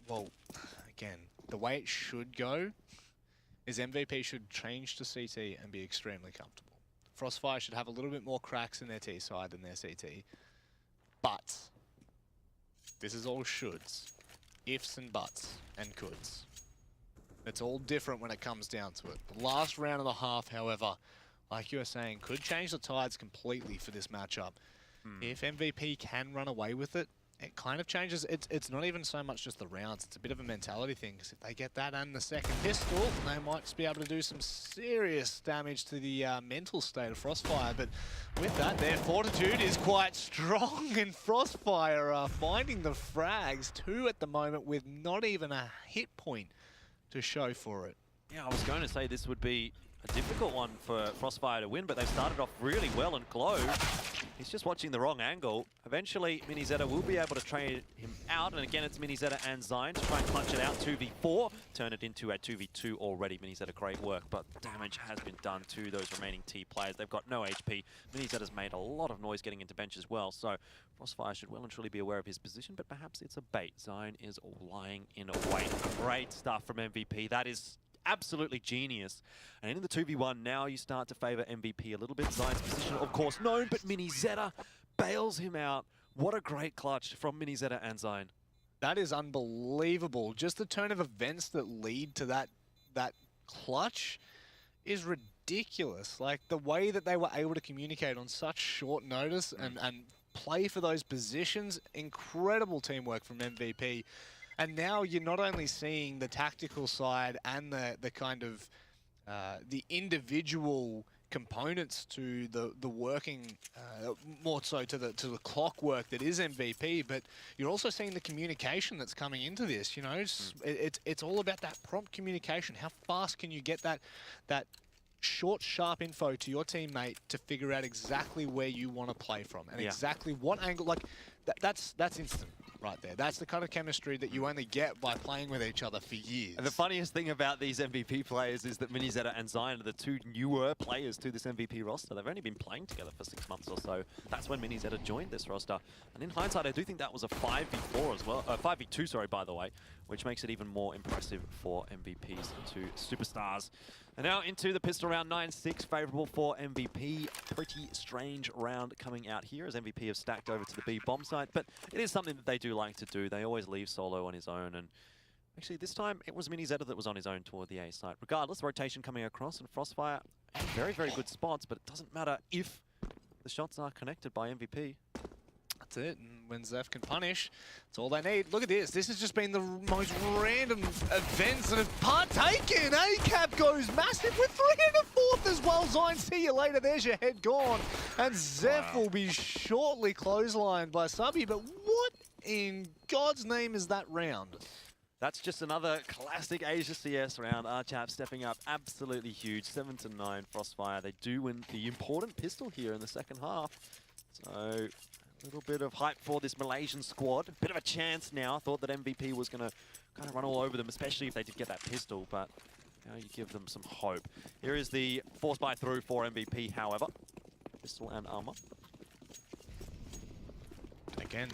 well, again, the way it should go is MVP should change to CT and be extremely comfortable. Frostfire should have a little bit more cracks in their T side than their CT. But this is all shoulds, ifs and buts and coulds. It's all different when it comes down to it. The last round of the half, however, like you were saying, could change the tides completely for this matchup. If MVP can run away with it, it kind of changes. It's not even so much just the rounds. It's a bit of a mentality thing, because if they get that and the second pistol, they might just be able to do some serious damage to the mental state of Frostfire. But with that, their fortitude is quite strong, and Frostfire are finding the frags, 2 at the moment, with not even a hit point to show for it. Yeah, I was going to say this would be a difficult one for Frostfire to win, but they've started off really well, and Glow, he's just watching the wrong angle. Eventually, Minizeta will be able to trade him out, and again, it's Minizeta and Zyne to try and clutch it out, 2v4, turn it into a 2v2 already. Minizeta, great work, but damage has been done to those remaining T players. They've got no HP. Minizeta's made a lot of noise getting into bench as well, so Frostfire should well and truly be aware of his position, but perhaps it's a bait. Zyne is lying in wait. Great stuff from MVP. That is absolutely genius. And in the 2v1 now, you start to favor MVP a little bit. Zyne's position, of course, known, but Minizeta bails him out. What a great clutch from Minizeta and Zyne. That is unbelievable. Just the turn of events that lead to that clutch is ridiculous. Like, the way that they were able to communicate on such short notice and play for those positions, incredible teamwork from MVP. And now you're not only seeing the tactical side and the kind of the individual components to the working, more so to the clockwork that is MVP, but you're also seeing the communication that's coming into this. You know, it's all about that prompt communication. How fast can you get that short, sharp info to your teammate to figure out exactly where you want to play from and exactly what angle? Like that's instant. Right there. That's the kind of chemistry that you only get by playing with each other for years. And the funniest thing about these MVP players is that Minizeta and Zyne are the 2 newer players to this MVP roster. They've only been playing together for 6 months or so. That's when Minizeta joined this roster. And in hindsight, I do think that was a 5v4 as well. 5v2, sorry, by the way, which makes it even more impressive for MVPs, the 2 superstars. And now into the pistol round, 9-6, favorable for MVP. Pretty strange round coming out here as MVP have stacked over to the B bomb site, but it is something that they do like to do. They always leave Solo on his own, and actually this time it was Minizeta that was on his own toward the A site. Regardless, rotation coming across, and Frostfire in very, very good spots, but it doesn't matter if the shots are connected by MVP. That's it, and when Zeph can punish, that's all they need. Look at this. This has just been the most random events that have partaken. A-Cap goes massive with 3 and a 4th as well. Zyne, see you later. There's your head gone. And Zeph will be shortly clotheslined by Subby, but what in God's name is that round? That's just another classic Asia CS round. Archap stepping up absolutely huge. 7-9 Frostfire. They do win the important pistol here in the second half. So a little bit of hype for this Malaysian squad. A bit of a chance now. I thought that MVP was going to kind of run all over them, especially if they did get that pistol, but now you give them some hope. Here is the force buy through for MVP, however. Pistol and armor. Again.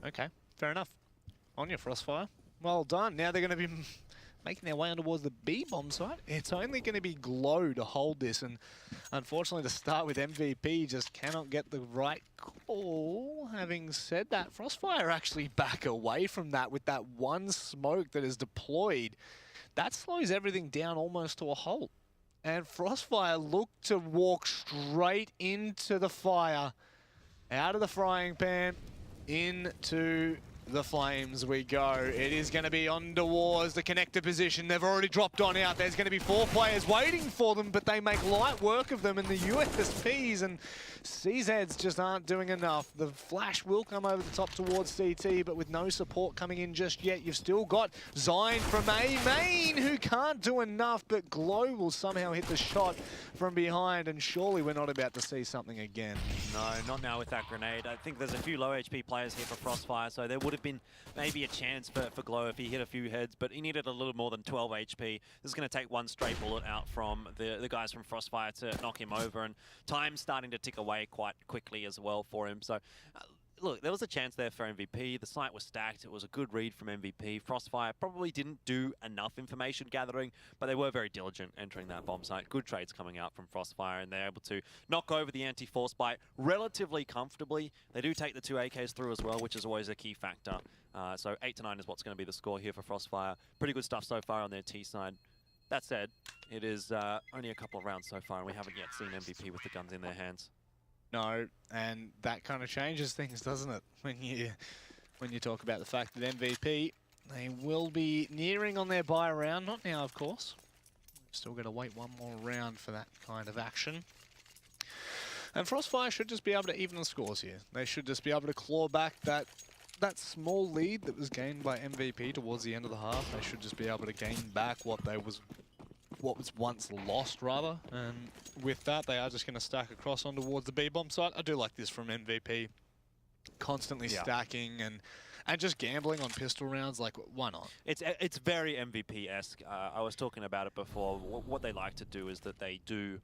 Okay, fair enough. On your Frostfire. Well done. Now they're going to be making their way on towards the B bomb site. It's only going to be Glow to hold this, and unfortunately to start with, MVP just cannot get the right call. Having said that, Frostfire actually back away from that with that one smoke that is deployed. That slows everything down almost to a halt. And Frostfire look to walk straight into the fire. Out of the frying pan, into the flames we go. It is going to be on towards the connector position. They've already dropped on out. There's going to be 4 players waiting for them, but they make light work of them, and the USPs and CZs just aren't doing enough. The flash will come over the top towards CT, but with no support coming in just yet, you've still got Zyne from A main, who can't do enough, but Glow will somehow hit the shot from behind, and surely we're not about to see something again. No, not now with that grenade. I think there's a few low HP players here for Frostfire, so there would have been maybe a chance for Glow if he hit a few heads, but he needed a little more than 12 HP. This is going to take one stray bullet out from the guys from Frostfire to knock him over, and time's starting to tick away quite quickly as well for him. So look, there was a chance there for MVP. The site was stacked. It was a good read from MVP. Frostfire probably didn't do enough information gathering, but they were very diligent entering that bomb site. Good trades coming out from Frostfire, and they're able to knock over the anti-force bite relatively comfortably. They do take the 2 AKs through as well, which is always a key factor. So 8-9 is what's going to be the score here for Frostfire. Pretty good stuff so far on their T side. That said, it is only a couple of rounds so far, and we haven't yet seen MVP with the guns in their hands. No, and that kind of changes things, doesn't it? When you talk about the fact that MVP, they will be nearing on their bye round. Not now, of course. Still got to wait one more round for that kind of action. And Frostfire should just be able to even the scores here. They should just be able to claw back that small lead that was gained by MVP towards the end of the half. They should just be able to gain back what was once lost, rather. And with that, they are just going to stack across on towards the B-bomb site. I do like this from MVP. Constantly stacking and just gambling on pistol rounds. Like, why not? It's very MVP-esque. I was talking about it before. What they like to do is that they do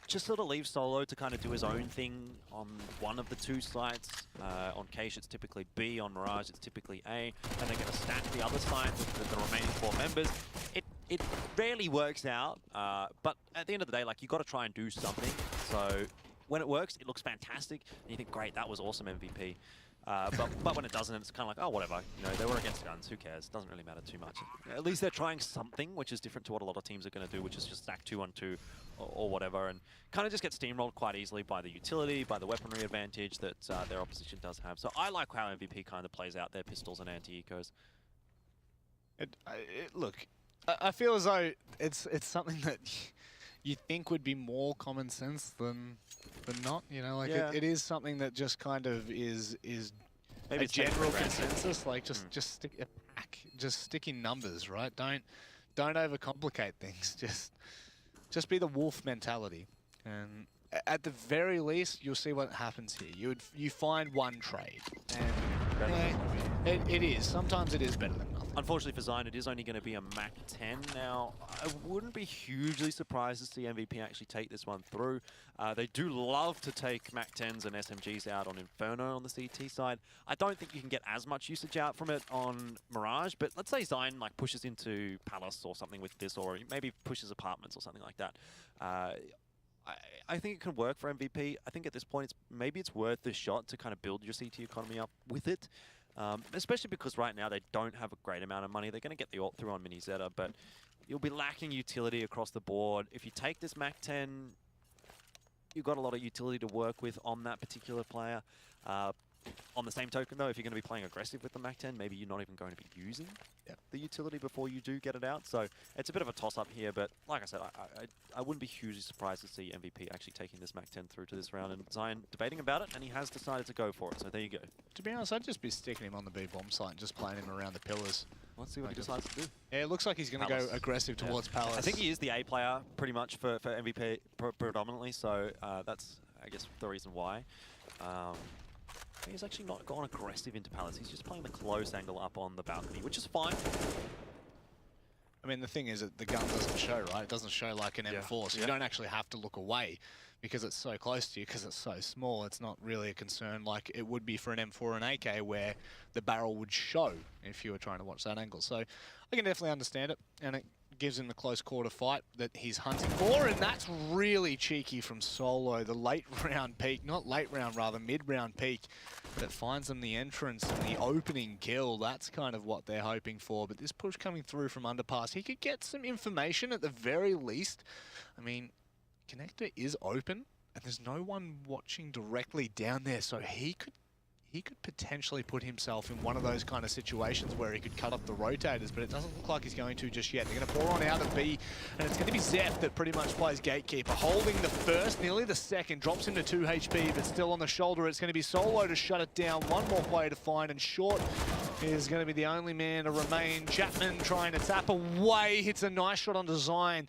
just sort of leave Solo to kind of do his own thing on one of the two sites. On Cache, it's typically B. On Mirage, it's typically A. And they're going to stack the other site with the remaining 4 members. It rarely works out, but at the end of the day, like, you got to try and do something. So when it works, it looks fantastic, and you think, great, that was awesome MVP. But when it doesn't, it's kind of like, oh, whatever. You know, they were against guns. Who cares? Doesn't really matter too much. At least they're trying something, which is different to what a lot of teams are going to do, which is just stack 2-on-2 or whatever, and kind of just get steamrolled quite easily by the utility, by the weaponry advantage that their opposition does have. So I like how MVP kind of plays out their pistols and anti-ecos. Look, I feel as though it's something that you think would be more common sense than not. You know, like it is something that just kind of is maybe a general consensus. Like just stick it back, just stick in numbers, right? Don't overcomplicate things. Just be the wolf mentality, and at the very least, you'll see what happens here. You find one trade, and it is sometimes it is better than nothing. Unfortunately for Zion, it is only going to be a Mac 10. Now, I wouldn't be hugely surprised to see MVP actually take this one through. They do love to take Mac 10s and SMGs out on Inferno on the CT side. I don't think you can get as much usage out from it on Mirage, but let's say Zion like pushes into Palace or something with this, or maybe pushes Apartments or something like that. I think it can work for MVP. I think at this point, maybe it's worth the shot to kind of build your CT economy up with it. Especially because right now they don't have a great amount of money. They're going to get the ult through on Mini Zeta, but you'll be lacking utility across the board. If you take this Mac 10, you've got a lot of utility to work with on that particular player. On the same token, though, if you're going to be playing aggressive with the Mac 10, maybe you're not even going to be using the utility before you do get it out. So it's a bit of a toss-up here, but like I said, I wouldn't be hugely surprised to see MVP actually taking this Mac 10 through to this round, and Zion debating about it, and he has decided to go for it. So there you go. To be honest, I'd just be sticking him on the B-bomb site and just playing him around the pillars. Let's see what he decides to do. Yeah, it looks like he's going to go aggressive towards Palace. I think he is the A player pretty much for MVP predominantly, so that's, I guess, the reason why. He's actually not gone aggressive into Palace. He's just playing the close angle up on the balcony, which is fine. I mean, the thing is that the gun doesn't show, right? It doesn't show like an M4, so you don't actually have to look away because it's so close to you, because it's so small. It's not really a concern like it would be for an M4 and AK, where the barrel would show if you were trying to watch that angle. So I can definitely understand it, and it gives him the close quarter fight that he's hunting for, and that's really cheeky from Solo. The late round peak, not late round, rather mid-round peak, that finds them the entrance and the opening kill. That's kind of what they're hoping for, but this push coming through from underpass, he could get some information at the very least. I mean, connector is open, and there's no one watching directly down there, so he could potentially put himself in one of those kind of situations where he could cut up the rotators, but it doesn't look like he's going to just yet. They're going to pour on out of B, and it's going to be Zeph that pretty much plays gatekeeper, holding the first, nearly the second, drops him to 2 HP, but still on the shoulder. It's going to be Solo to shut it down. One more player to find, and Short is going to be the only man to remain. Chapman trying to tap away, hits a nice shot on design.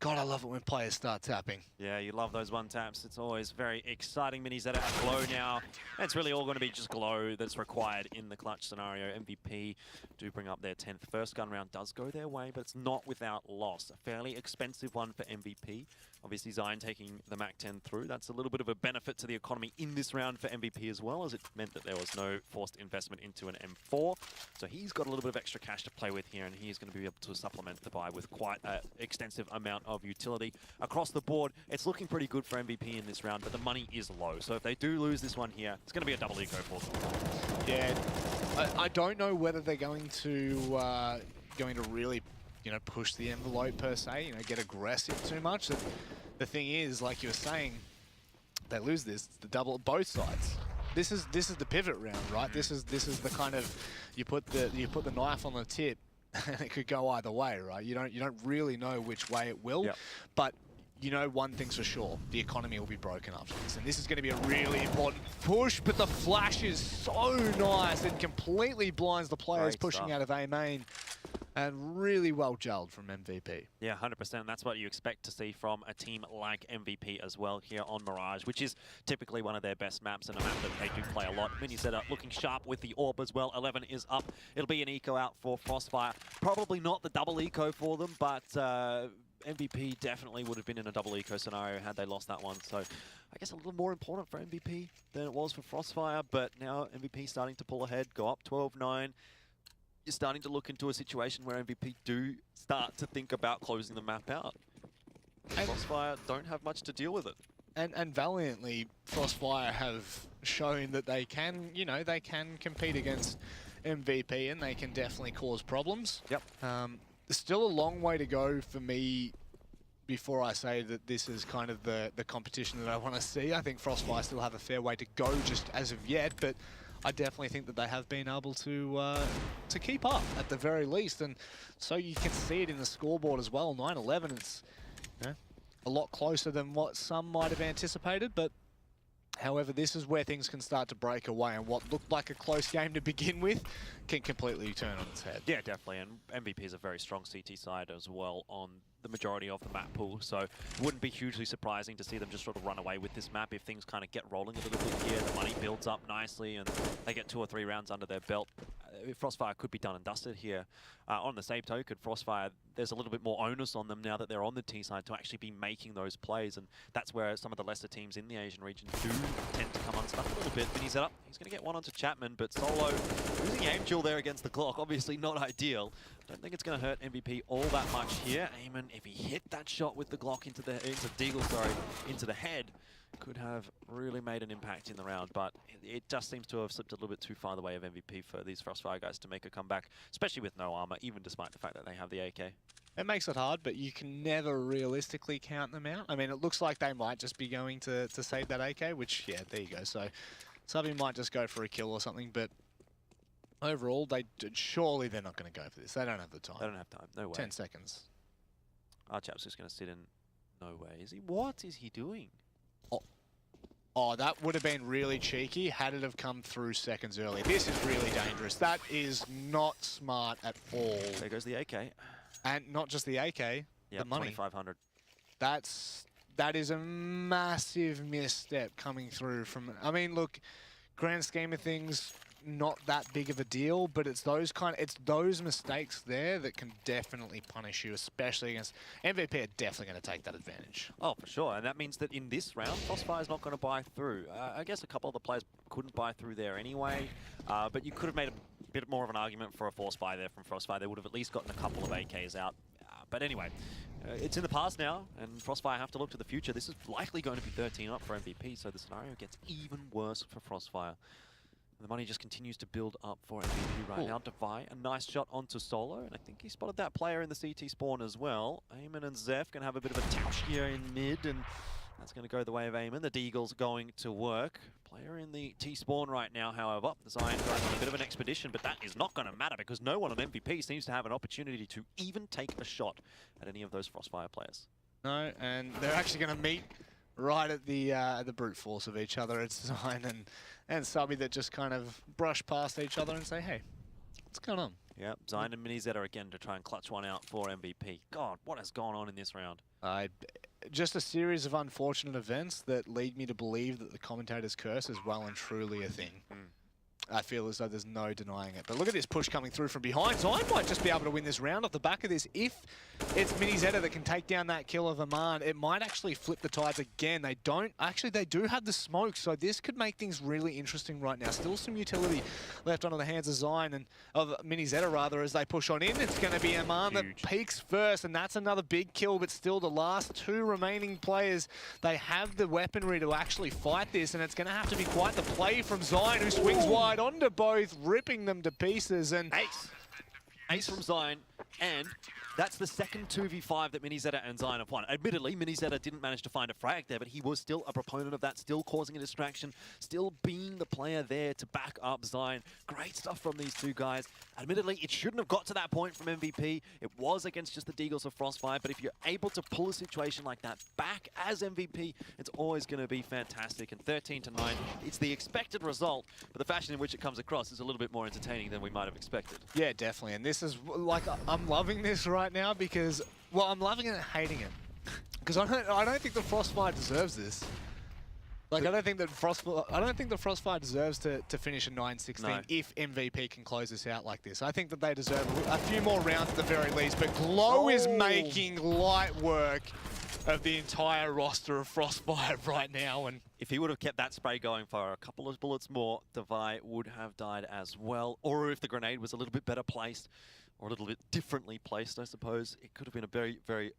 God, I love it when players start tapping. Yeah, you love those one taps. It's always very exciting. Minis that are glow now. And it's really all going to be just glow that's required in the clutch scenario. MVP do bring up their 10th. First gun round does go their way, but it's not without loss. A fairly expensive one for MVP. Obviously, Zion taking the Mac 10 through. That's a little bit of a benefit to the economy in this round for MVP as well, as it meant that there was no forced investment into an M4. So he's got a little bit of extra cash to play with here, and he's going to be able to supplement the buy with quite an extensive amount of utility. Across the board, it's looking pretty good for MVP in this round, but the money is low. So if they do lose this one here, it's going to be a double eco for them. Yeah, I don't know whether they're going to really, push the envelope per se, get aggressive too much. The thing is, like you were saying, they lose this, the double both sides. This is the pivot round, right? This is the kind of you put the knife on the tip, and it could go either way, right? You don't really know which way it will, but you know one thing's for sure: the economy will be broken after this, and this is going to be a really important push. But the flash is so nice and completely blinds the players pushing out of A main. And really well gelled from MVP. Yeah, 100%. That's what you expect to see from a team like MVP as well here on Mirage, which is typically one of their best maps and a map that they do play a lot. Mini setup looking sharp with the orb as well. 11 is up. It'll be an eco out for Frostfire. Probably not the double eco for them, but MVP definitely would have been in a double eco scenario had they lost that one. So I guess a little more important for MVP than it was for Frostfire, but now MVP starting to pull ahead, go up 12-9. You're starting to look into a situation where MVP do start to think about closing the map out. And Frostfire don't have much to deal with it. And valiantly, Frostfire have shown that they can, you know, they can compete against MVP and they can definitely cause problems. Yep. There's still a long way to go for me before I say that this is kind of the competition that I want to see. I think Frostfire still have a fair way to go just as of yet, but I definitely think that they have been able to keep up at the very least, and so you can see it in the scoreboard as well. 9-11, it's a lot closer than what some might have anticipated, but however, this is where things can start to break away, and what looked like a close game to begin with can completely turn on its head. Yeah, definitely, and MVP is a very strong CT side as well on the majority of the map pool, so it wouldn't be hugely surprising to see them just sort of run away with this map if things kind of get rolling a little bit here. The money builds up nicely and they get 2 or 3 rounds under their belt. Frostfire could be done and dusted here. On the same token, Frostfire, there's a little bit more onus on them now that they're on the T side to actually be making those plays, and that's where some of the lesser teams in the Asian region do tend to come unstuck a little bit. Mini setup, he's going to get one onto Chapman, but Solo losing aim duel there against the clock, obviously not ideal. Don't think it's going to hurt MVP all that much here. Eamon, if he hit that shot with the Glock into the head, could have really made an impact in the round, but it just seems to have slipped a little bit too far the way of MVP for these Frostfire guys to make a comeback, especially with no armor, even despite the fact that they have the AK. It makes it hard, but you can never realistically count them out. I mean, it looks like they might just be going to save that AK, which, yeah, there you go. So Subby might just go for a kill or something, but overall, surely they're not going to go for this. They don't have the time. They don't have time, no way. 10 seconds. Our chap's just going to sit in, no way. Is he? What is he doing? Oh, that would have been really cheeky had it have come through seconds early. This is really dangerous. That is not smart at all. There goes the AK. And not just the AK, the money. 2,500. That is a massive misstep coming through from... I mean, look, grand scheme of things, not that big of a deal, but it's those mistakes there that can definitely punish you, especially against MVP. Are definitely going to take that advantage. Oh, for sure, and that means that in this round, Frostfire is not going to buy through. I guess a couple of the players couldn't buy through there anyway, but you could have made a bit more of an argument for a force buy there from Frostfire. They would have at least gotten a couple of AKs out. But anyway, it's in the past now, and Frostfire have to look to the future. This is likely going to be 13 up for MVP, so the scenario gets even worse for Frostfire. The money just continues to build up for MVP right now. Devi, a nice shot onto Solo, and I think he spotted that player in the CT spawn as well. Eamon and Zeph going to have a bit of a touch here in mid, and that's going to go the way of Eamon. The Deagle's going to work. Player in the T spawn right now, however. The Zion going on a bit of an expedition, but that is not going to matter because no one on MVP seems to have an opportunity to even take a shot at any of those Frostfire players. No, and they're actually going to meet right at the brute force of each other. It's Zion and Subby that just kind of brush past each other and say, hey, what's going on? Yeah, Zion and Mini Zeta again to try and clutch one out for MVP. God, what has gone on in this round? Just a series of unfortunate events that lead me to believe that the commentator's curse is well and truly a thing. I feel as though there's no denying it. But look at this push coming through from behind. Zion might just be able to win this round off the back of this. If it's Mini Zeta that can take down that kill of Aman, it might actually flip the tides again. They don't. Actually, they do have the smoke, so this could make things really interesting right now. Still some utility left onto the hands of Zion, and of Mini Zeta rather, as they push on in. It's going to be Aman that peaks first, and that's another big kill, but still the last 2 remaining players, they have the weaponry to actually fight this, and it's going to have to be quite the play from Zion, who swings wide onto both, ripping them to pieces. And Ace from Zion, and That's the second 2v5 that Minizeta and Zion have won. Admittedly, Minizeta didn't manage to find a frag there, but he was still a proponent of that, still causing a distraction, still being the player there to back up Zion. Great stuff from these two guys. Admittedly, it shouldn't have got to that point from MVP. It was against just the Deagles of Frostfire, but if you're able to pull a situation like that back as MVP, it's always going to be fantastic. And 13-9, it's the expected result, but the fashion in which it comes across is a little bit more entertaining than we might have expected. Yeah, definitely. And this is, like, I'm loving this right now because, well, I'm loving it and hating it. Because I don't think the Frostfire deserves this. Like, I don't think the Frostfire deserves to finish a 9-16 No. if MVP can close this out like this. I think that they deserve a few more rounds at the very least, but Glow is making light work of the entire roster of Frostfire right now. And if he would have kept that spray going for a couple of bullets more, Devi would have died as well. Or if the grenade was a little bit better placed, or a little bit differently placed, I suppose, it could have been a very, very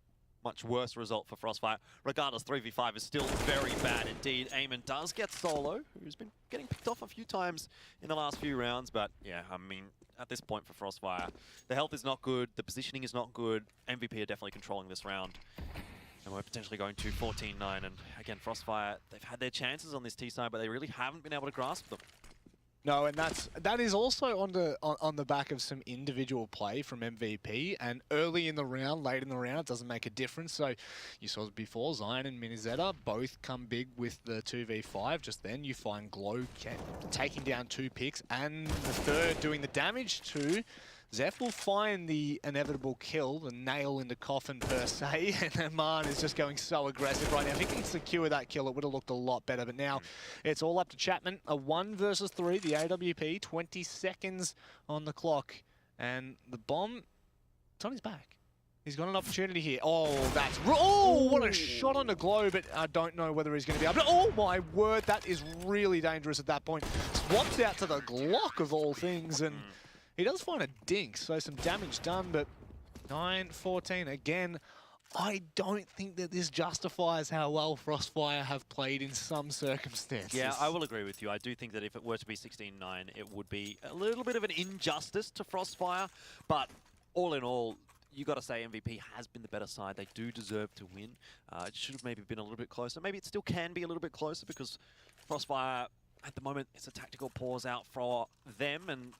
much worse result for Frostfire. Regardless, 3v5 is still very bad indeed. Eamon does get Solo, who's been getting picked off a few times in the last few rounds, but yeah, I mean, at this point for Frostfire, the health is not good, the positioning is not good. MVP are definitely controlling this round. And we're potentially going to 14-9, and again, Frostfire, they've had their chances on this T side, but they really haven't been able to grasp them. no, and that is also on the back of some individual play from MVP. And early in the round, late in the round, it doesn't make a difference. So you saw it before, Zion and Minizeta both come big with the 2v5. Just then you find Glow taking down 2 picks, and the third doing the damage to Zeph will find the inevitable kill, the nail in the coffin per se, and Aman is just going so aggressive right now. If he can secure that kill, it would have looked a lot better, but now it's all up to Chapman. A 1 versus 3, the AWP, 20 seconds on the clock, and the bomb, it's on his back. He's got an opportunity here. Oh, that's... Oh, what a shot on the Glow, but I don't know whether he's going to be able to... Oh, my word, that is really dangerous at that point. Swaps out to the Glock of all things, and... he does find a dink, so some damage done, but 9-14 again. I don't think that this justifies how well Frostfire have played in some circumstances. Yeah, I will agree with you. I do think that if it were to be 16-9, it would be a little bit of an injustice to Frostfire, but all in all, you got to say MVP has been the better side. They do deserve to win. It should have maybe been a little bit closer. Maybe it still can be a little bit closer because Frostfire, at the moment, it's a tactical pause out for them, and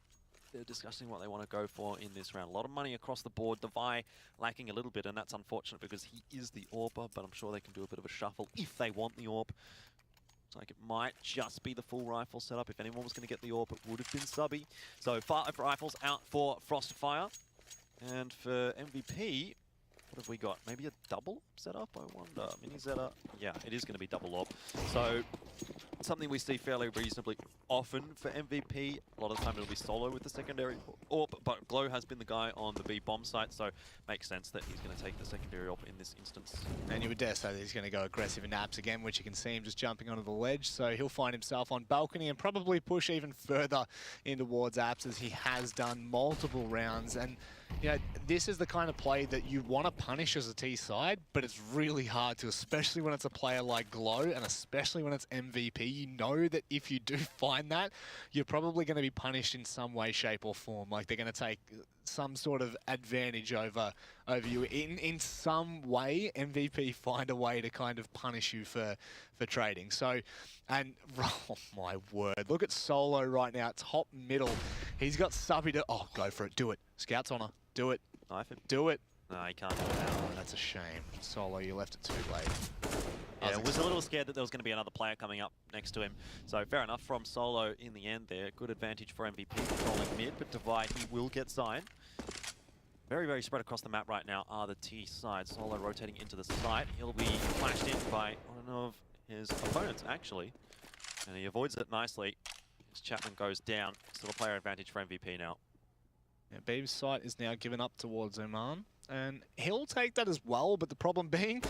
they're discussing what they want to go for in this round. A lot of money across the board. Devi lacking a little bit, and that's unfortunate because he is the AWPer, but I'm sure they can do a bit of a shuffle if they want the AWP. Looks like it might just be the full rifle setup. If anyone was going to get the AWP, it would have been Subby. So 5 rifles out for Frostfire. And for MVP, what have we got? Maybe a double setup, I wonder. Minizeta. Yeah, it is going to be double AWP. So something we see fairly reasonably often for MVP. A lot of the time it'll be solo with the secondary AWP, but Glow has been the guy on the B bomb site, so makes sense that he's going to take the secondary AWP in this instance. And you would dare say that he's going to go aggressive in apps again, which you can see him just jumping onto the ledge. So he'll find himself on balcony and probably push even further in towards apps as he has done multiple rounds. And you know, this is the kind of play that you want to punish as a T side, but it's really hard to, especially when it's a player like Glow, and especially when it's MVP. You know that if you do find that, you're probably going to be punished in some way, shape, or form. Like they're going to take some sort of advantage over you in some way. MVP find a way to kind of punish you for trading. So, and oh my word, look at Solo right now, top middle. He's got Subby to, oh, go for it, do it. Scouts on her, do it. Knife it. Do it. No, he can't do it now. Oh, that's a shame. Solo, you left it too late. Yeah, I was a little scared that there was going to be another player coming up next to him. So fair enough from Solo in the end there. Good advantage for MVP controlling mid, but Devi, he will get Zion. Very, very spread across the map right now are the T side. Solo rotating into the site. He'll be flashed in by one of his opponents, actually. And he avoids it nicely as Chapman goes down. Still a player advantage for MVP now. Yeah, Beeb's site is now given up towards Oman, and he'll take that as well, but the problem being,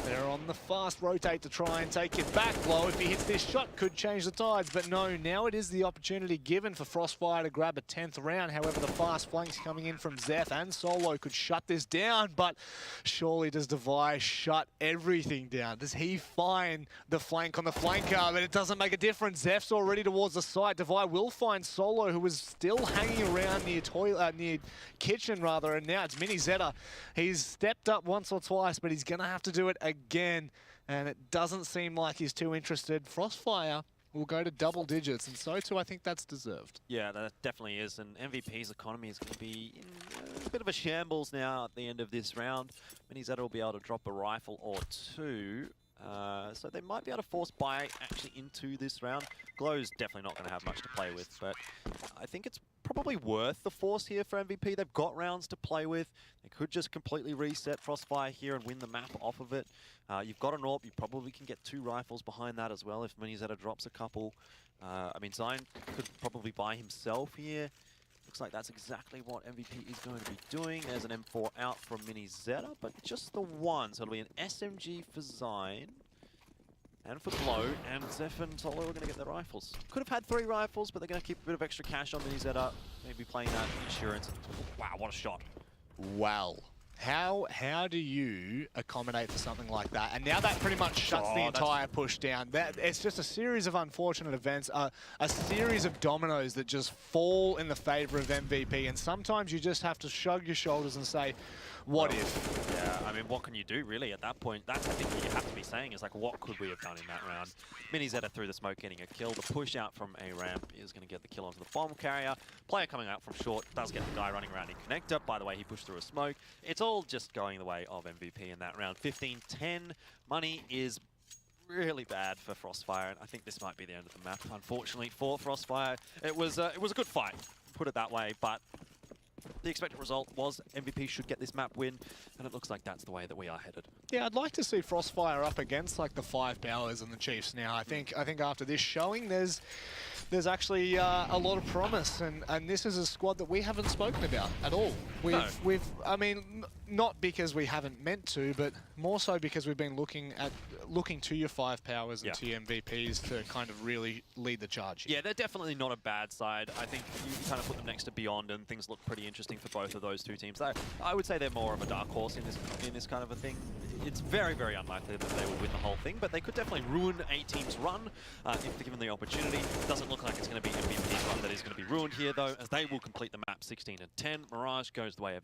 They're on the fast rotate to try and take it back low. If he hits this shot, could change the tides. But no, now it is the opportunity given for Frostfire to grab a 10th round. However, the fast flanks coming in from Zeph and Solo could shut this down. But surely does Devi shut everything down? Does he find the flank on the flanker? But it doesn't make a difference. Zeph's already towards the site. Devi will find Solo, who was still hanging around near toilet, near kitchen rather. And now it's Mini Zeta. He's stepped up once or twice, but he's going to have to do it again. And it doesn't seem like he's too interested. Frostfire will go to double digits, and so too I think that's deserved. Yeah, that definitely is, and MVP's economy is going to be in a bit of a shambles now at the end of this round. Mini Zeta will be able to drop a rifle or two, so they might be able to force buy actually into this round. Glow's definitely not going to have much to play with, but I think it's probably worth the force here for MVP. They've got rounds to play with. They could just completely reset Frostfire here and win the map off of it. You've got an AWP, you probably can get 2 rifles behind that as well if Mini Zeta drops a couple. I mean, Zion could probably buy himself here. Looks like that's exactly what MVP is going to be doing. There's an M4 out from Mini Zeta, but just the one. So it'll be an SMG for Zion and for Glow, and Zeph and Solo are going to get their rifles. Could have had 3 rifles, but they're going to keep a bit of extra cash on Mini Zeta. Maybe playing that insurance. Wow, what a shot. Wow. How do you accommodate for something like that? And now that pretty much shuts the entire push down. It's just a series of unfortunate events, a series of dominoes that just fall in the favor of MVP. And sometimes you just have to shrug your shoulders and say, what if? Yeah, I mean, what can you do really at that point? That's I think what you have to be saying is like, what could we have done in that round? Mini Zeta through the smoke getting a kill. The push out from a ramp is going to get the kill onto the bomb carrier. Player coming out from short does get the guy running around in connector. By the way, he pushed through a smoke. It's all just going the way of MVP in that round. 15-10. Money is really bad for Frostfire, and I think this might be the end of the map. Unfortunately for Frostfire, it was a good fight, put it that way, but the expected result was MVP should get this map win, and it looks like that's the way that we are headed. Yeah, I'd like to see Frostfire up against like the 5 Powers and the Chiefs now. I think after this showing, there's actually a lot of promise, and this is a squad that we haven't spoken about at all. I mean, not because we haven't meant to, but more so because we've been looking to your 5 Powers and to your MVPs to kind of really lead the charge here. Yeah, they're definitely not a bad side. I think you kind of put them next to Beyond, and things look pretty interesting for both of those 2 teams. I would say they're more of a dark horse in this kind of a thing. It's very, very unlikely that they would win the whole thing, but they could definitely ruin a team's run if they're given the opportunity. Doesn't look like it's going to be MVP's run that is going to be ruined here, though, as they will complete the map 16-10. Mirage goes the way of